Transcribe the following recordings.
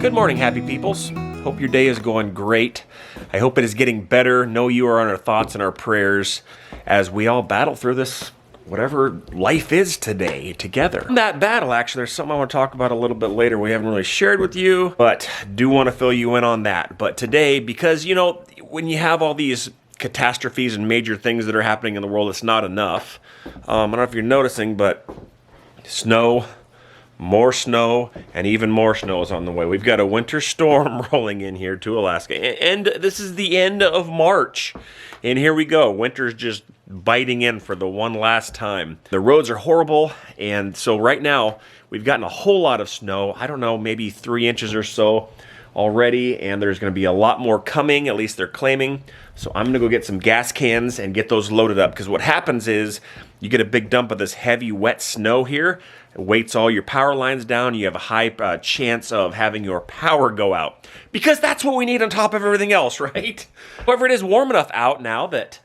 Good morning, happy peoples. Hope your day is going great. I hope it is getting better. Know you are on our thoughts and our prayers as we all battle through this, whatever life is today, together. In that battle, actually, there's something I want to talk about a little bit later we haven't really shared with you, but do want to fill you in on that. But today, because, you know, when you have all these catastrophes and major things that are happening in the world, it's not enough. I don't know if you're noticing, but snow, and even more snow is on the way. We've got a winter storm rolling in here to Alaska, and this is the end of March, and here we go. Winter's just biting in for the one last time. The roads are horrible, and so right now we've gotten a whole lot of snow. I don't know, maybe 3 inches or so already, and there's going to be a lot more coming, at least they're claiming. So I'm going to go get some gas cans and get those loaded up, because what happens is you get a big dump of this heavy wet snow here. It weights all your power lines down. You have a high chance of having your power go out, because that's what we need on top of everything else, right? However, it is warm enough out now that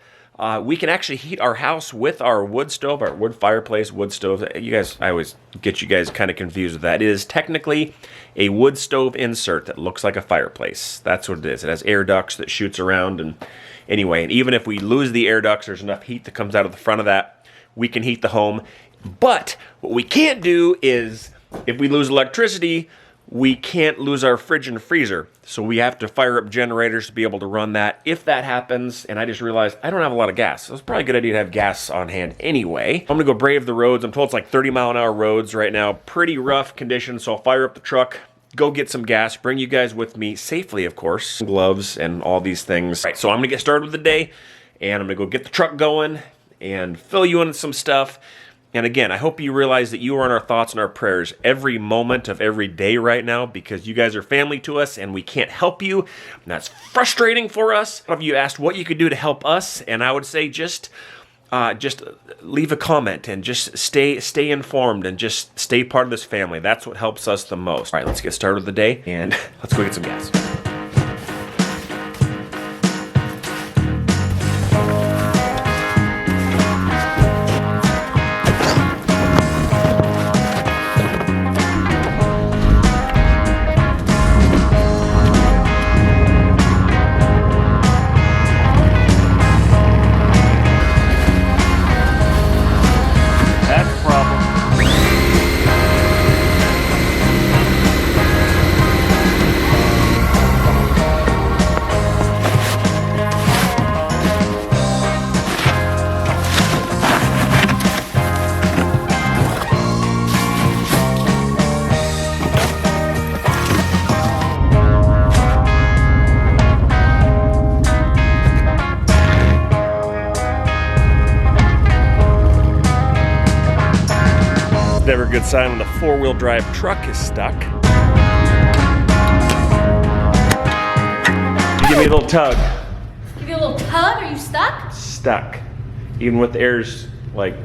we can actually heat our house with our wood stove, our wood fireplace, wood stove. You guys, I always get you guys kind of confused with that. It is technically a wood stove insert that looks like a fireplace. That's what it is. It has air ducts that shoots around, and anyway, and even if we lose the air ducts, there's enough heat that comes out of the front of that. We can heat the home. But what we can't do is, if we lose electricity, we can't lose our fridge and freezer. So we have to fire up generators to be able to run that. If that happens, and I just realized I don't have a lot of gas, so it's probably a good idea to have gas on hand anyway. I'm gonna go brave the roads. I'm told it's like 30-mile-an-hour roads right now. Pretty rough conditions, so I'll fire up the truck, go get some gas, bring you guys with me safely, of course. Gloves and all these things. All right, so I'm gonna get started with the day, and I'm gonna go get the truck going and fill you in with some stuff. And again, I hope you realize that you are in our thoughts and our prayers every moment of every day right now, because you guys are family to us and we can't help you. And that's frustrating for us. Some of you asked what you could do to help us, and I would say just leave a comment and just stay informed and just stay part of this family. That's what helps us the most. All right, let's get started with the day, and let's go get some gas. Never a good sign when the four-wheel drive truck is stuck. You give me a little tug. Give you a little tug? Are you stuck? Stuck. Even with the air's, like,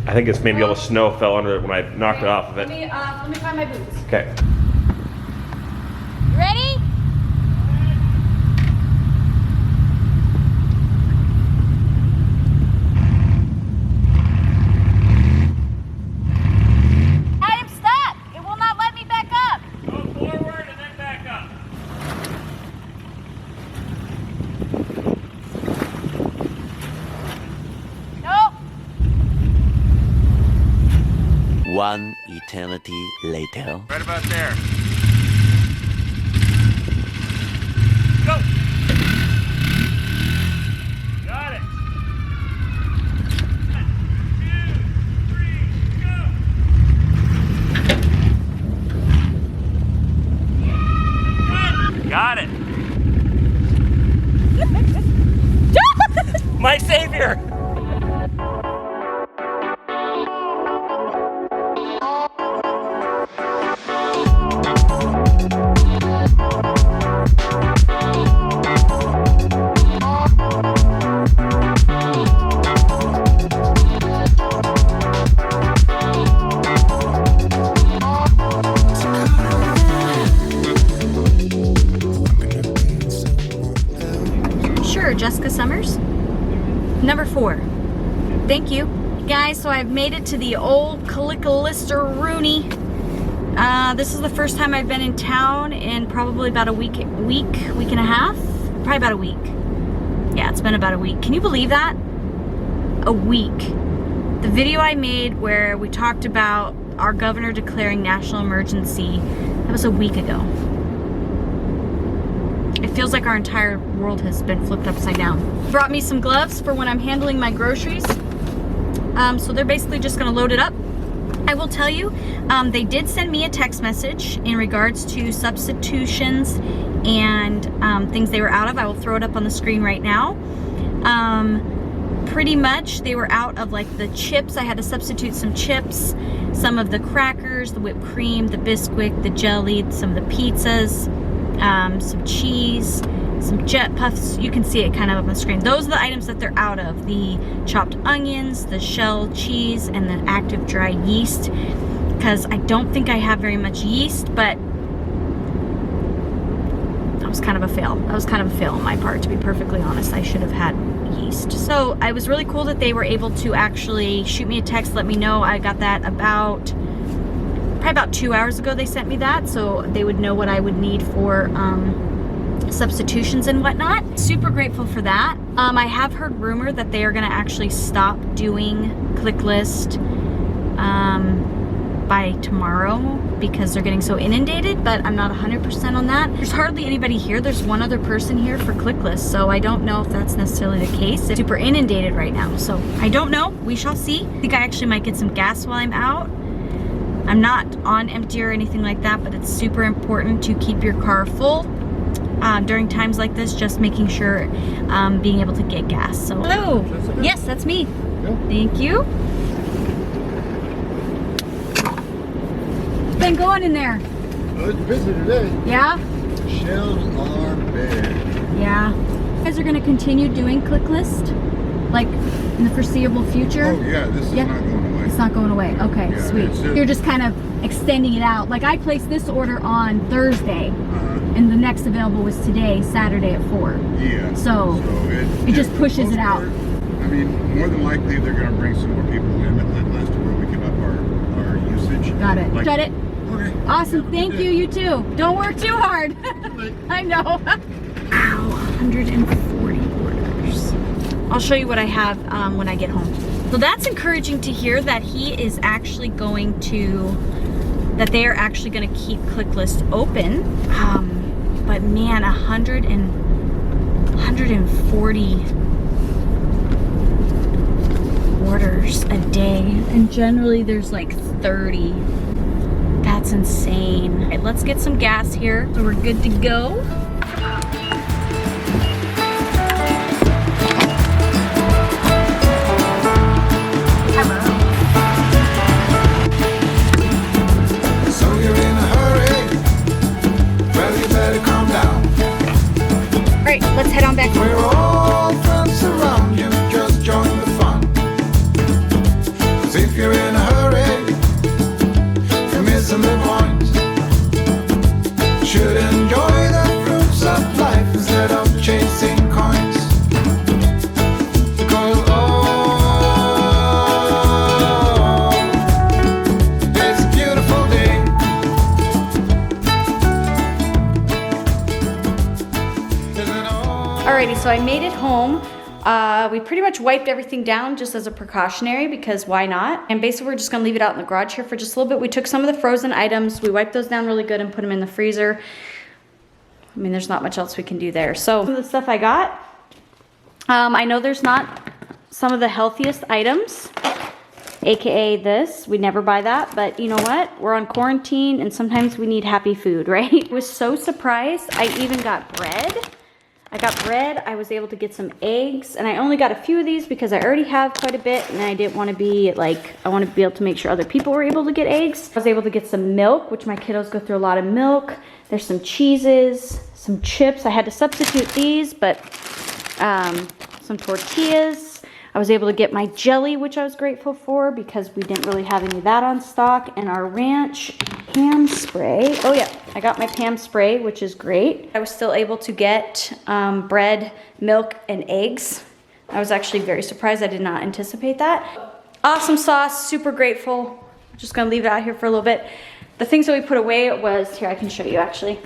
I think it's maybe all the snow fell under it when I knocked it off of it. Let me find my boots. Okay. You ready? One eternity later. Right about there. Go! Got it. 1, 2, 3, go! Got it. My savior! Jessica Summers? Number 4. Thank you. Guys, so I've made it to the old Calicalister Rooney. This is the first time I've been in town in probably about a week and a half. Probably about a week. Yeah, it's been about a week. Can you believe that? A week. The video I made where we talked about our governor declaring national emergency, that was a week ago. It feels like our entire world has been flipped upside down. Brought me some gloves for when I'm handling my groceries. So they're basically just gonna load it up. I will tell you, they did send me a text message in regards to substitutions and things they were out of. I will throw it up on the screen right now. Pretty much they were out of like the chips. I had to substitute some chips, some of the crackers, the whipped cream, the Bisquick, the jelly, some of the pizzas, some cheese, some jet puffs. You can see it kind of up on the screen. Those are the items that they're out of. The chopped onions, the shell cheese, and the active dry yeast. Because I don't think I have very much yeast, but that was kind of a fail. That was kind of a fail on my part, to be perfectly honest. I should have had yeast. So it was really cool that they were able to actually shoot me a text, let me know. I got that probably about 2 hours ago they sent me that, so they would know what I would need for substitutions and whatnot. Super grateful for that. I have heard rumor that they are going to actually stop doing ClickList by tomorrow because they're getting so inundated, but I'm not 100% on that. There's hardly anybody here. There's one other person here for ClickList, so I don't know if that's necessarily the case. It's super inundated right now, so I don't know. We shall see. I think I actually might get some gas while I'm out. I'm not on empty or anything like that, but it's super important to keep your car full during times like this, just making sure being able to get gas. So, hello. Yes, that's me. Yeah. Thank you. Been going in there. Oh, it's busy today. Yeah? Shelves are bare. Yeah. You guys are going to continue doing ClickList, like in the foreseeable future? Oh yeah, this is not going away. It's not going away. Okay, Yeah, sweet. it's just- You're just kind of extending it out. Like I placed this order on Thursday, and the next available was today, Saturday at 4. Yeah. So, it just for the pushes most it out. part, I mean, more than likely they're going to bring some more people in, but that last where we can up our usage. Got it. Like- Got it. Okay. Awesome. Thank you. You too. Don't work too hard. I know. Wow, 140 orders. I'll show you what I have when I get home. So that's encouraging to hear that he is actually going to, that they are actually going to keep ClickList open. But man, 140 orders a day. And generally there's like 30. That's insane. All right, let's get some gas here so we're good to go. So you're in a hurry? Well, you better calm down. All right, let's head on back home. We're all friends around you, just join the fun. 'Cause if you're in a hurry, you're missing the point. Should enjoy the fruits of life instead of chasing coins. 'Cause it's a beautiful day. Alrighty, so I made it home. We pretty much wiped everything down just as a precautionary because why not? And basically we're just gonna leave it out in the garage here for just a little bit. We took some of the frozen items, we wiped those down really good and put them in the freezer. I mean, there's not much else we can do there. So some of the stuff I got, I know there's not some of the healthiest items, AKA this. We never buy that, but you know what? We're on quarantine and sometimes we need happy food, right? I was so surprised. I even got bread. I was able to get some eggs, and I only got a few of these because I already have quite a bit, and I didn't want to be like, I want to be able to make sure other people were able to get eggs. I was able to get some milk, which my kiddos go through a lot of milk. There's some cheeses, some chips. I had to substitute these, but some tortillas. I was able to get my jelly, which I was grateful for because we didn't really have any of that on stock, and our ranch Pam spray. Oh yeah, I got my Pam spray, which is great. I was still able to get bread, milk, and eggs. I was actually very surprised. I did not anticipate that. Awesome sauce, super grateful. Just gonna leave it out here for a little bit. The things that we put away was, here, I can show you actually.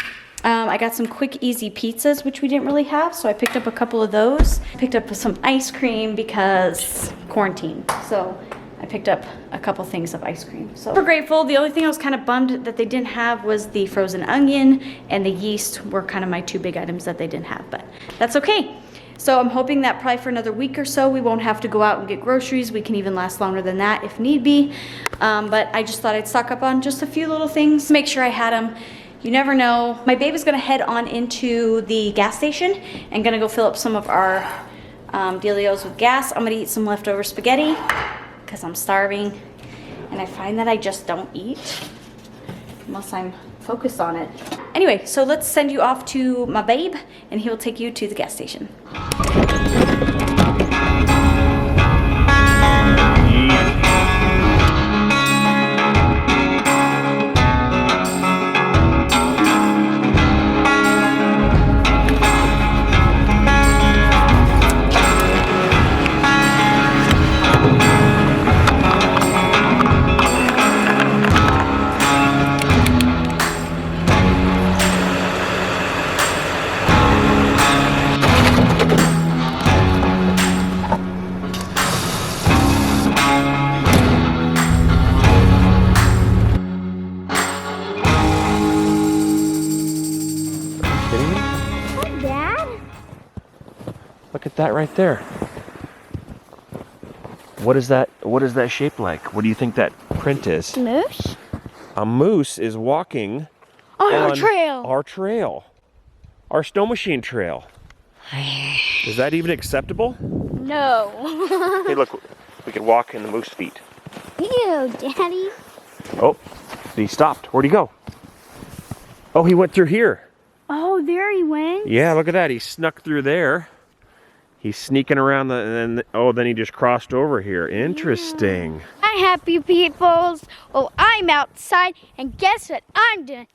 I got some quick, easy pizzas, which we didn't really have, so I picked up a couple of those. Picked up some ice cream because quarantine, so I picked up a couple things of ice cream. So we're grateful. The only thing I was kind of bummed that they didn't have was the frozen onion and the yeast were kind of my two big items that they didn't have, but that's okay. So I'm hoping that probably for another week or so, we won't have to go out and get groceries. We can even last longer than that if need be. But I just thought I'd stock up on just a few little things, make sure I had them. You never know. My babe is gonna head on into the gas station and gonna go fill up some of our dealios with gas. I'm gonna eat some leftover spaghetti because I'm starving. And I find that I just don't eat unless I'm focused on it. Anyway, so let's send you off to my babe and he will take you to the gas station. Look at that right there. What is that shape like? What do you think that print is? Moose? A moose is walking on our trail. Our trail. Our snow machine trail. Is that even acceptable? No. Hey, look, we could walk in the moose feet. Ew, Daddy. Oh, he stopped. Where'd he go? Oh, he went through here. Oh, there he went. Yeah, look at that. He snuck through there. He's sneaking around and then he just crossed over here. Interesting. Hi, happy peoples. Well, I'm outside, and guess what I'm doing?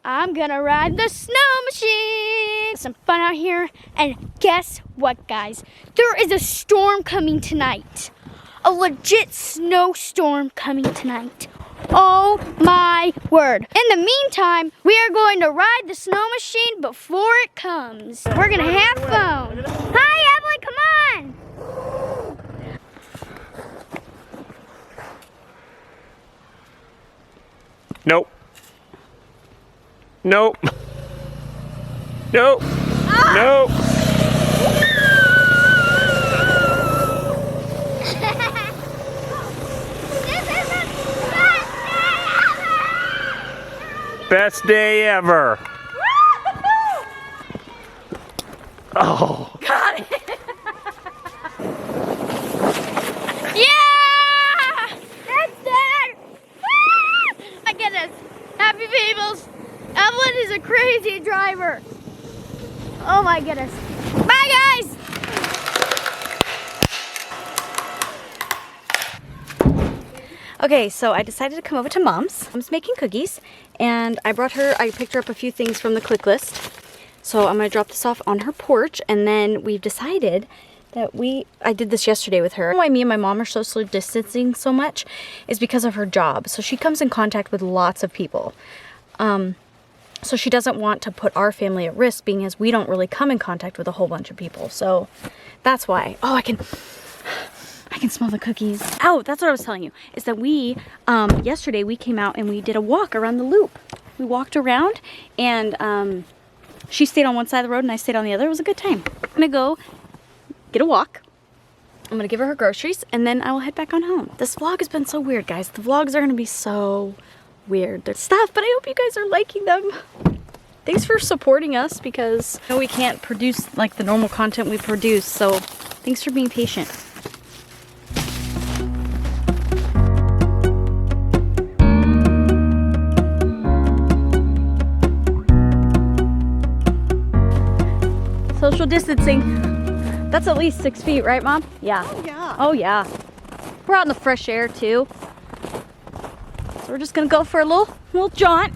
I'm gonna ride the snow machine. Some fun out here, and guess what, guys? There is a storm coming tonight. A legit snowstorm coming tonight. Oh my word. In the meantime, we are going to ride the snow machine before it comes. We're gonna have fun. Hi, Evelyn, come on. Nope. Nope. Nope. Nope. Best day ever. Oh. Got it. Yeah! That's it! My goodness. Happy peoples. Evelyn is a crazy driver. Oh my goodness. Bye, guys! Okay, so I decided to come over to Mom's. Mom's making cookies, and I picked her up a few things from the click list. So I'm gonna drop this off on her porch, and then we've decided that I did this yesterday with her. Why me and my mom are social distancing so much is because of her job. So she comes in contact with lots of people. So she doesn't want to put our family at risk, being as we don't really come in contact with a whole bunch of people. So that's why. Oh, I can smell the cookies. Oh, that's what I was telling you, is that yesterday we came out and we did a walk around the loop. We walked around, and she stayed on one side of the road and I stayed on the other. It was a good time. I'm gonna go get a walk. I'm gonna give her groceries, and then I will head back on home. This vlog has been so weird, guys. The vlogs are gonna be so weird. They're stuff, but I hope you guys are liking them. Thanks for supporting us, because I know we can't produce like the normal content we produce, so thanks for being patient. Social distancing. That's at least 6 feet, right, Mom? Yeah. Oh, yeah. Oh, yeah. We're out in the fresh air, too. So we're just gonna go for a little jaunt.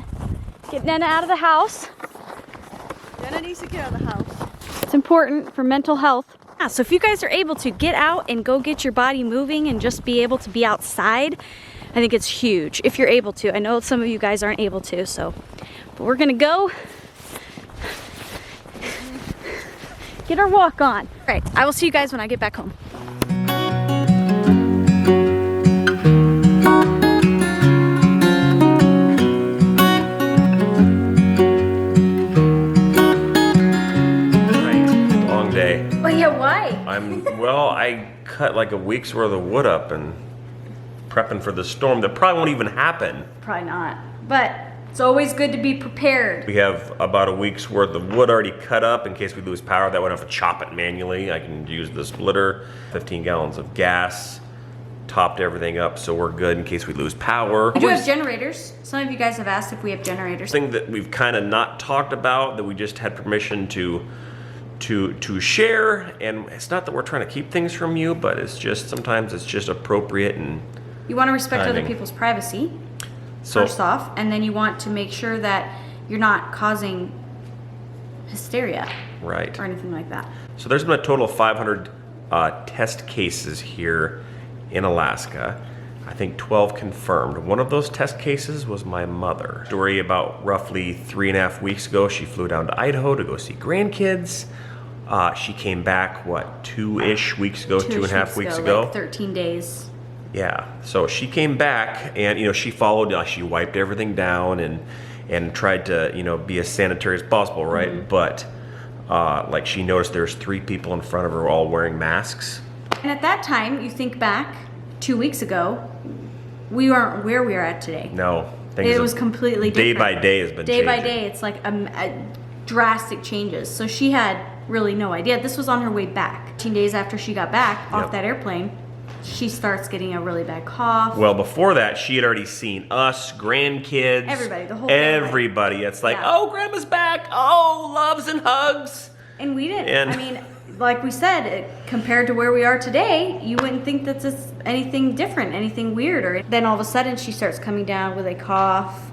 Get Nana out of the house. Nana needs to get out of the house. It's important for mental health. Yeah, so if you guys are able to get out and go get your body moving and just be able to be outside, I think it's huge if you're able to. I know some of you guys aren't able to, so. But we're gonna go get our walk on. All right, I will see you guys when I get back home. Long day. Oh yeah, why? Well, I cut like a week's worth of wood up and prepping for the storm that probably won't even happen. Probably not, but it's always good to be prepared. We have about a week's worth of wood already cut up in case we lose power. That way I don't have to chop it manually. I can use the splitter. 15 gallons of gas, topped everything up so we're good in case we lose power. We do have generators. Some of you guys have asked if we have generators. Thing that we've kind of not talked about that we just had permission to share, and it's not that we're trying to keep things from you, but it's just sometimes it's just appropriate and You want to respect other timing. people's privacy, So first off, and then you want to make sure that you're not causing hysteria right. or anything like that. So there's been a total of 500 test cases here in Alaska. I think 12 confirmed. One of those test cases was my mother. Story about roughly 3.5 weeks ago, she flew down to Idaho to go see grandkids. She came back, what, 2-ish weeks ago, 2.5 weeks ago? Like 13 days. Yeah, so she came back and, she followed, she wiped everything down and tried to, be as sanitary as possible, right? Mm-hmm. But, like, she noticed there's 3 people in front of her all wearing masks. And at that time, you think back 2 weeks ago, we aren't where we are at today. No. It was completely Day different. by day has been Day by changing. day, it's like a drastic changes. So she had really no idea. This was on her way back. 15 days after she got back off Yep. that airplane, she starts getting a really bad cough. Well, before that, she had already seen us, grandkids. Everybody, the whole family. Everybody. It's like, Yeah. oh, grandma's back. Oh, loves and hugs. And we didn't. And- I mean, like we said, compared to where we are today, you wouldn't think that this anything different, anything weird. Or then all of a sudden, she starts coming down with a cough.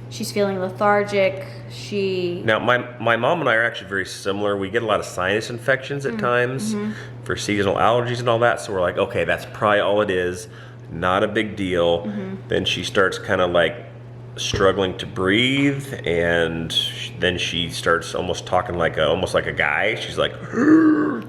She's feeling lethargic. Now, my mom and I are actually very similar. We get a lot of sinus infections at times for seasonal allergies and all that. So we're like, okay, that's probably all it is. Not a big deal. Then she starts kind of like struggling to breathe, and then she starts almost talking like almost like a guy. She's like,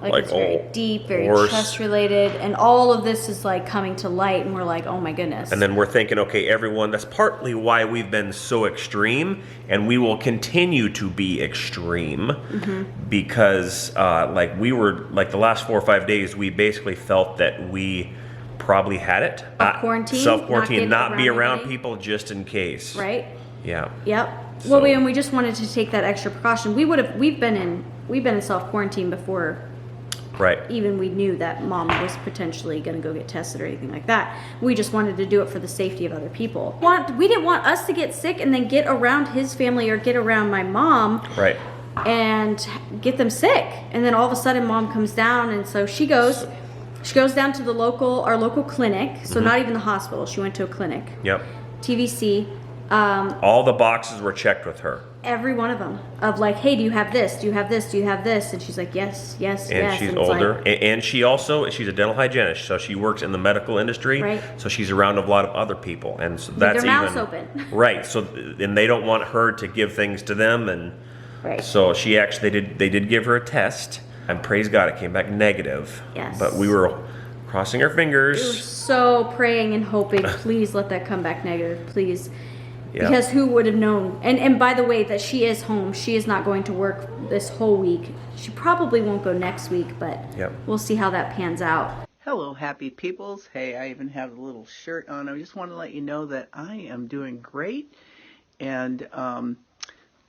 like it's very deep, very hoarse. chest related, and all of this is like coming to light, and we're like, oh my goodness. And then we're thinking, okay, everyone, that's partly why we've been so extreme, and we will continue to be extreme because, like, we were, like, the last 4 or 5 days, we basically felt that we probably had it. Self-quarantine, Self-quarantine, not not get be around around anybody. people just in case. right? Yeah. Yep. So- Well, we just wanted to take that extra precaution. We've been in self quarantine before. Right. Even we knew that mom was potentially going to go get tested or anything like that. We just wanted to do it for the safety of other people. We didn't want us to get sick and then get around his family or get around my mom Right. and get them sick. And then all of a sudden mom comes down, and so she goes down to our local clinic. So not even the hospital. She went to a clinic. Yep. TVC. All the boxes were checked with her. Every one of them of like, hey, do you have this? Do you have this? Do you have this? And she's like, yes, yes, And yes. she's it's older. like- And she's a dental hygienist, so she works in the medical industry. Right. So she's around a lot of other people. And so With that's their mouths even open. Right. So and they don't want her to give things to them, and Right. so she actually they did give her a test, and praise God it came back negative. Yes. But we were crossing our We were fingers. so praying and hoping, please let that come back negative, please. Yeah. Because who would have known? And by the way, that she is home. She is not going to work this whole week. She probably won't go next week, but Yep. we'll see how that pans out. Hello, happy peoples. Hey, I even have a little shirt on. I just want to let you know that I am doing great and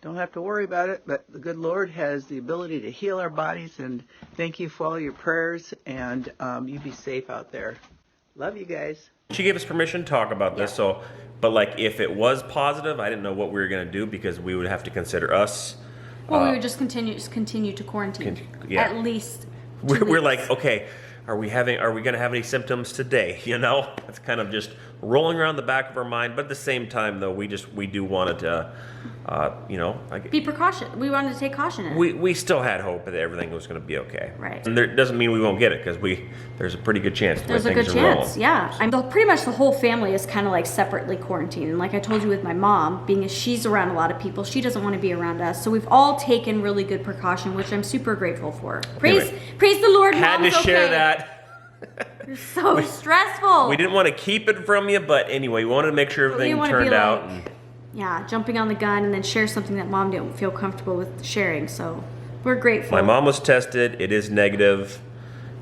don't have to worry about it. But the good Lord has the ability to heal our bodies. And thank you for all your prayers. And you be safe out there. Love you guys. She gave us permission to talk about this, so but like if it was positive, I didn't know what we were gonna do because we would have to consider us. Well, we would just continue to quarantine. yeah. At least. We're like, okay, are we going to have any symptoms today? You know, it's kind of just rolling around the back of our mind. But at the same time, though, we do want to, you know, be precaution. We wanted to take caution in it. we still had hope that everything was going to be okay. Right. And there doesn't mean we won't get it, because there's a pretty good chance. There's a good chance, yeah. Pretty much the whole family is kind of like separately quarantined. And like I told you with my mom, being as she's around a lot of people, she doesn't want to be around us. So we've all taken really good precaution, which I'm super grateful for. Praise the Lord. Had Mom's to share okay. that. You're so stressful. We didn't want to keep it from you, but anyway, we wanted to make sure everything turned out. Yeah, jumping on the gun and then share something that Mom didn't feel comfortable with sharing. So we're grateful. My mom was tested. It is negative,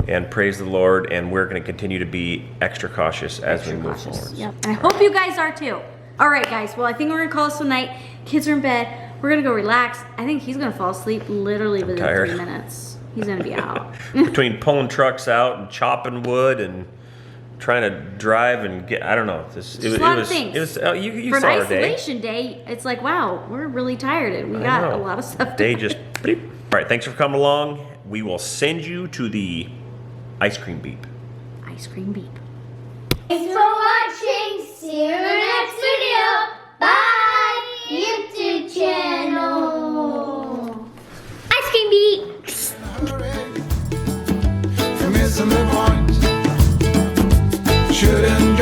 and praise the Lord. And we're going to continue to be extra cautious as we move forward. Yep. And I hope you guys are too. All right, guys. Well, I think we're gonna call this a night. Kids are in bed. We're gonna go relax. I think he's gonna fall asleep literally within 3 minutes. He's gonna be out. Between pulling trucks out and chopping wood and trying to drive and get, I don't know. You For saw an our day. isolation day, it's like, wow, we're really tired and we got a lot of stuff. Day just bleep. All right, thanks for coming along. We will send you to the ice cream beep. Ice cream beep. Thanks for watching. See you in the next video. Bye. YouTube channel. Ice cream beat. Hurry, you're missing the point. Shouldn't